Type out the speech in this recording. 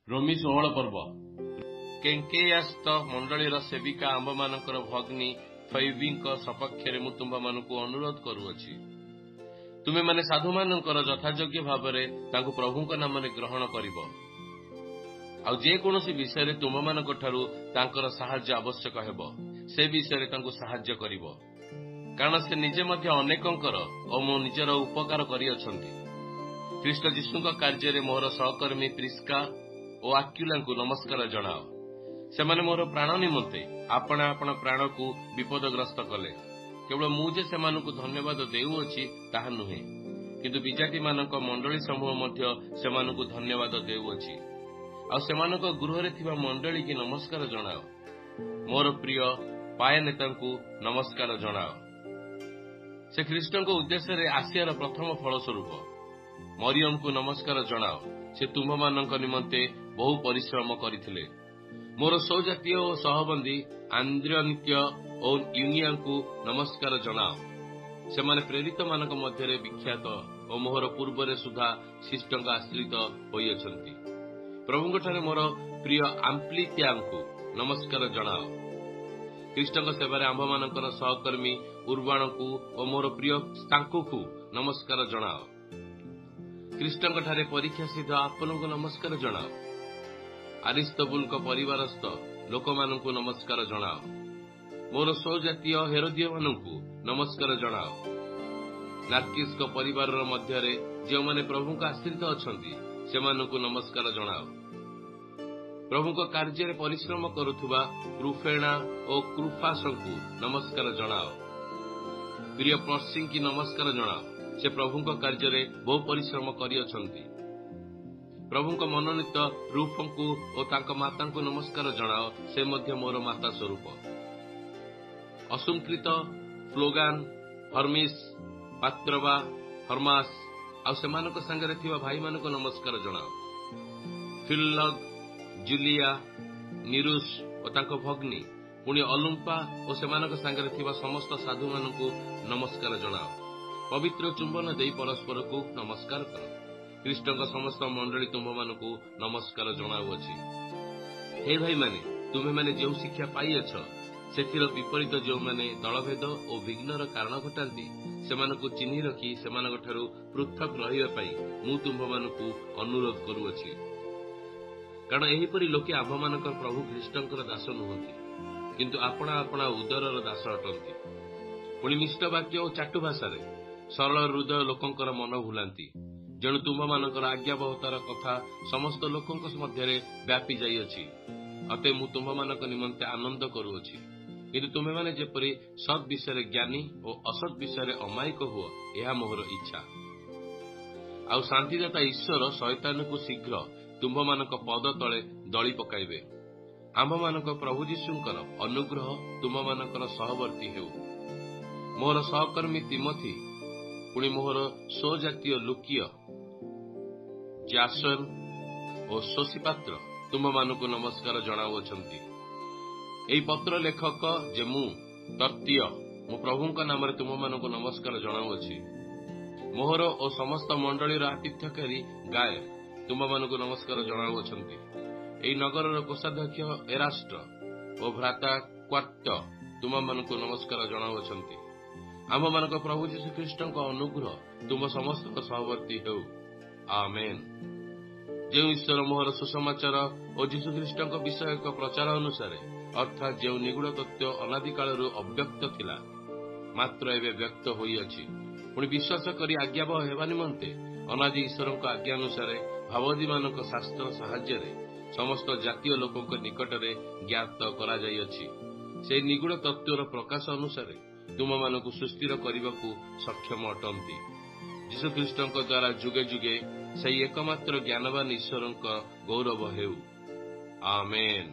ରୋମି 16 ପର୍ବ। କେଙ୍କେୟାସ୍ତ ମଣ୍ଡଳୀର ସେବିକା ଆମ୍ଭମାନଙ୍କର ଭଗ୍ନୀ ଫୈବିଙ୍କ ସପକ୍ଷରେ ମୁଁ ତୁମ୍ଭମାନଙ୍କୁ ଅନୁରୋଧ କରୁଅଛି। ତୁମେମାନେ ସାଧୁମାନଙ୍କର ଯଥାଯୋଗ୍ୟ ଭାବରେ ତାଙ୍କୁ ପ୍ରଭୁଙ୍କ ନାମରେ ଗ୍ରହଣ କରିବ। ଆଉ ଯେକୌଣସି ବିଷୟରେ ତୁମମାନଙ୍କଠାରୁ ତାଙ୍କର ସାହାଯ୍ୟ ଆବଶ୍ୟକ ହେବ, ସେ ବିଷୟରେ ତାଙ୍କୁ ସାହାଯ୍ୟ କରିବ। କାରଣ ସେ ନିଜେ ମଧ୍ୟ ଅନେକଙ୍କର ଓ ମୋ ନିଜର ଉପକାର କରିଅଛନ୍ତି। ଖ୍ରୀଷ୍ଟ ଯୀଶୁଙ୍କ କାର୍ଯ୍ୟରେ ମୋର ସହକର୍ମୀ ପ୍ରିସ୍କା ଓ ଆକ୍ୱିଲାଙ୍କୁ ନମସ୍କାର ଜଣାଅ। ସେମାନେ ମୋର ପ୍ରାଣ ନିମନ୍ତେ ଆପଣା ଆପଣା ପ୍ରାଣକୁ ବିପଦଗ୍ରସ୍ତ କଲେ। କେବଳ ମୁଁ ଯେ ସେମାନଙ୍କୁ ଧନ୍ୟବାଦ ଦେଉଅଛି ତାହା ନୁହେଁ, କିନ୍ତୁ ବିଜାତିମାନଙ୍କ ମଣ୍ଡଳୀ ସମୂହ ମଧ୍ୟ ସେମାନଙ୍କୁ ଧନ୍ୟବାଦ ଦେଉଅଛି। ଆଉ ସେମାନଙ୍କ ଗୃହରେ ଥିବା ମଣ୍ଡଳୀକି ନମସ୍କାର ଜଣାଅ। ମୋର ପ୍ରିୟ ପାୟନେତାଙ୍କୁ ନମସ୍କାର ଜଣାଅ। ସେ ଖ୍ରୀଷ୍ଟଙ୍କ ଉଦ୍ଦେଶ୍ୟରେ ଆସିବାର ପ୍ରଥମ ଫଳସ୍ୱରୂପ। ମରିୟମକୁ ନମସ୍କାର ଜଣାଅ। ସେ ତୁମ୍ଭମାନଙ୍କ ନିମନ୍ତେ ବହୁ ପରିଶ୍ରମ କରିଥିଲେ। ମୋର ସୌଜାତୀୟ ଓ ସହବନ୍ଦୀ ଆନ୍ଦ୍ରୋନିକ୍ୟ ଓ ୟୁନିଆଙ୍କୁ ନମସ୍କାର ଜଣାଅ। ସେମାନେ ପ୍ରେରିତମାନଙ୍କ ମଧ୍ୟରେ ବିଖ୍ୟାତ ଓ ମୋହର ପୂର୍ବରେ ସୁଦ୍ଧା ଖ୍ରୀଷ୍ଟଙ୍କ ଆଶ୍ରିତ ହୋଇଅଛନ୍ତି। ପ୍ରଭୁଙ୍କଠାରେ ମୋର ପ୍ରିୟ ଆମ୍ପ୍ଲିତ୍ୟାଙ୍କୁ ନମସ୍କାର ଜଣାଅ। ଖ୍ରୀଷ୍ଟଙ୍କ ସେବାରେ ଆମ୍ଭମାନଙ୍କର ସହକର୍ମୀ ଉର୍ବାଣଙ୍କୁ ଓ ମୋର ପ୍ରିୟ ସ୍ତାଙ୍କୁକୁ ନମସ୍କାର ଜଣାଅ। ଖ୍ରୀଷ୍ଟଙ୍କଠାରେ ପରୀକ୍ଷା ସିଦ୍ଧ ଆପଲଙ୍କୁ ନମସ୍କାର ଜଣାଅ। ଆରିସ୍ତୋବୁଲଙ୍କ ପରିବାରସ୍ଥ ଲୋକମାନଙ୍କୁ ନମସ୍କାର ଜଣାଅ। ମୋର ସୌଜାତୀୟ ହେରୋଦିୟମାନଙ୍କୁ ନମସ୍କାର ଜଣାଅ। ନାର୍କିସଙ୍କ ପରିବାରର ମଧ୍ୟରେ ଯେଉଁମାନେ ପ୍ରଭୁଙ୍କ ଆଶ୍ରିତ ଅଛନ୍ତି, ସେମାନଙ୍କୁ ନମସ୍କାର ଜଣାଅ। ପ୍ରଭୁଙ୍କ କାର୍ଯ୍ୟରେ ପରିଶ୍ରମ କରୁଥିବା ରୁଫେଣା ଓ କ୍ରୁଫାସଙ୍କୁ ନମସ୍କାର ଜଣାଅ। ପ୍ରିୟ ପର୍ସିଙ୍କି ନମସ୍କାର ଜଣାଅ। ସେ ପ୍ରଭୁଙ୍କ କାର୍ଯ୍ୟରେ ବହୁ ପରିଶ୍ରମ କରିଅଛନ୍ତି। ପ୍ରଭୁଙ୍କ ମନୋନୀତ ରୁଫଙ୍କୁ ଓ ତାଙ୍କ ମାତାଙ୍କୁ ନମସ୍କାର ଜଣାଅ। ସେ ମଧ୍ୟ ମୋର ମାତା ସ୍ୱରୂପ। ଅସୁଙ୍କ୍ରିତ, ଫ୍ଲୋଗାନ, ହର୍ମିସ୍, ପାତ୍ରବା, ହର୍ମାସ ଆଉ ସେମାନଙ୍କ ସାଙ୍ଗରେ ଥିବା ଭାଇମାନଙ୍କୁ ନମସ୍କାର ଜଣାଅ। ଫିଲ୍ଲଗ, ଜୁଲିଆ, ନିରୁସ ଓ ତାଙ୍କ ଭଗ୍ନୀ, ପୁଣି ଅଲୁମ୍ପା ଓ ସେମାନଙ୍କ ସାଙ୍ଗରେ ଥିବା ସମସ୍ତ ସାଧୁମାନଙ୍କୁ ନମସ୍କାର ଜଣାଅ। ପବିତ୍ର ଚୁମ୍ବନ ଦେଇ ପରସ୍ପରକୁ ନମସ୍କାର କର। ଖ୍ରୀଷ୍ଟଙ୍କ ସମସ୍ତ ମଣ୍ଡଳୀ ତୁମ୍ଭମାନଙ୍କୁ ନମସ୍କାର ଜଣାଉଅଛି। ହେ ଭାଇମାନେ, ତୁମେମାନେ ଯେଉଁ ଶିକ୍ଷା ପାଇଅଛ, ସେଥିର ବିପରୀତ ଯେଉଁମାନେ ଦଳଭେଦ ଓ ବିଘ୍ନର କାରଣ ଘଟାନ୍ତି, ସେମାନଙ୍କୁ ଚିହ୍ନି ରଖି ସେମାନଙ୍କଠାରୁ ପୃଥକ ରହିବା ପାଇଁ ମୁଁ ତୁମ୍ଭମାନଙ୍କୁ ଅନୁରୋଧ କରୁଅଛି। କାରଣ ଏହିପରି ଲୋକେ ଆମ୍ଭମାନଙ୍କର ପ୍ରଭୁ ଖ୍ରୀଷ୍ଟଙ୍କର ଦାସ ନୁହନ୍ତି, କିନ୍ତୁ ଆପଣା ଆପଣା ଉଦରର ଦାସ ଅଟନ୍ତି। ପୁଣି ମିଷ୍ଟ ବାକ୍ୟ ଓ ଚାଟୁ ଭାଷାରେ ସରଳ ହୃଦୟ ଲୋକଙ୍କର ମନ ଭୁଲାନ୍ତି। ଯେଣୁ ତୁମ୍ଭମାନଙ୍କର ଆଜ୍ଞାବହତାର କଥା ସମସ୍ତ ଲୋକଙ୍କ ମଧ୍ୟରେ ବ୍ୟାପି ଯାଇଅଛି। ଅତେ ମୁଁ ତୁମ୍ଭମାନଙ୍କ ନିମନ୍ତେ ଆନନ୍ଦ କରୁଅଛି। କିନ୍ତୁ ତୁମେମାନେ ଯେପରି ସତ୍ ବିଷୟରେ ଜ୍ଞାନୀ ଓ ଅସତ୍ ବିଷୟରେ ଅମାୟିକ ହୁଅ, ଏହା ମୋହର ଇଚ୍ଛା। ଆଉ ଶାନ୍ତିଦାତା ଈଶ୍ୱର ଶୟତାନକୁ ଶୀଘ୍ର ତୁମ୍ଭମାନଙ୍କ ପଦ ତଳେ ଦଳି ପକାଇବେ। ଆମ୍ଭମାନଙ୍କ ପ୍ରଭୁ ଯୀଶୁଙ୍କର ଅନୁଗ୍ରହ ତୁମମାନଙ୍କର ସହବର୍ତ୍ତୀ ହେଉ। ମୋର ସହକର୍ମୀ ତିମୋଥି, ପୁଣି ମୋହର ସୋଜାତୀୟ ଲୁକିୟ, ଜାସନ ଓ ସୋସିପାତ୍ର ତୁମମାନଙ୍କୁ ନମସ୍କାର ଜଣାଉଅଛନ୍ତି। ଏହି ପତ୍ର ଲେଖକ ଯେ ମୁଁ ତର୍ତ୍ତୀୟ, ମୁଁ ପ୍ରଭୁଙ୍କ ନାମରେ ତୁମମାନଙ୍କୁ ନମସ୍କାର ଜଣାଉଅଛି। ମୋହର ଓ ସମସ୍ତ ମଣ୍ଡଳୀର ଆତିଥ୍ୟକାରୀ ଗାଏ ତୁମମାନଙ୍କୁ ନମସ୍କାର ଜଣାଉଅଛନ୍ତି। ଏହି ନଗରର କୋଷାଧ୍ୟକ୍ଷ ଏରାଷ୍ଟ ଓ ଭ୍ରାତା କ୍ୱାର୍ତ୍ୟ ତୁମମାନଙ୍କୁ ନମସ୍କାର ଜଣାଉଅଛନ୍ତି। ଆମ୍ଭମାନଙ୍କ ପ୍ରଭୁ ଯୀଶୁ ଖ୍ରୀଷ୍ଟଙ୍କ ଅନୁଗ୍ରହ ତୁମ ସମସ୍ତଙ୍କ ସହବର୍ତ୍ତୀ ହେଉ। ଆମେନ୍। ଯେଉଁ ଈଶ୍ୱର ମୋହର ସୁସମାଚାର ଓ ଯୀଶୁଖ୍ରୀଷ୍ଟଙ୍କ ବିଷୟକ ପ୍ରଚାର ଅନୁସାରେ, ଅର୍ଥାତ୍ ଯେଉଁ ନିଗୁଢ଼ ତତ୍ତ୍ୱ ଅନାଦିକାଳରୁ ଅବ୍ୟକ୍ତ ଥିଲା, ମାତ୍ର ଏବେ ବ୍ୟକ୍ତ ହୋଇଅଛି, ପୁଣି ବିଶ୍ୱାସ କରି ଆଜ୍ଞାବହ ହେବା ନିମନ୍ତେ ଅନାଦି ଈଶ୍ୱରଙ୍କ ଆଜ୍ଞା ଅନୁସାରେ ଭାବବାଦୀମାନଙ୍କ ଶାସ୍ତ୍ର ସାହାଯ୍ୟରେ ସମସ୍ତ ଜାତୀୟ ଲୋକଙ୍କ ନିକଟରେ ଜ୍ଞାତ କରାଯାଇଅଛି। ସେହି ନିଗୁଢ଼ ତତ୍ତ୍ୱର ପ୍ରକାଶ ଅନୁସାରେ ତୁମମାନଙ୍କୁ ସୁସ୍ଥିର କରିବାକୁ ସକ୍ଷମ ଅଟନ୍ତି। ଯୀଶୁଖ୍ରୀଷ୍ଟଙ୍କ ଦ୍ୱାରା ଯୁଗେ ଯୁଗେ ସେହି ଏକମାତ୍ର ଜ୍ଞାନବାନ ଈଶ୍ୱରଙ୍କ ଗୌରବ ହେଉ। ଆମେନ୍।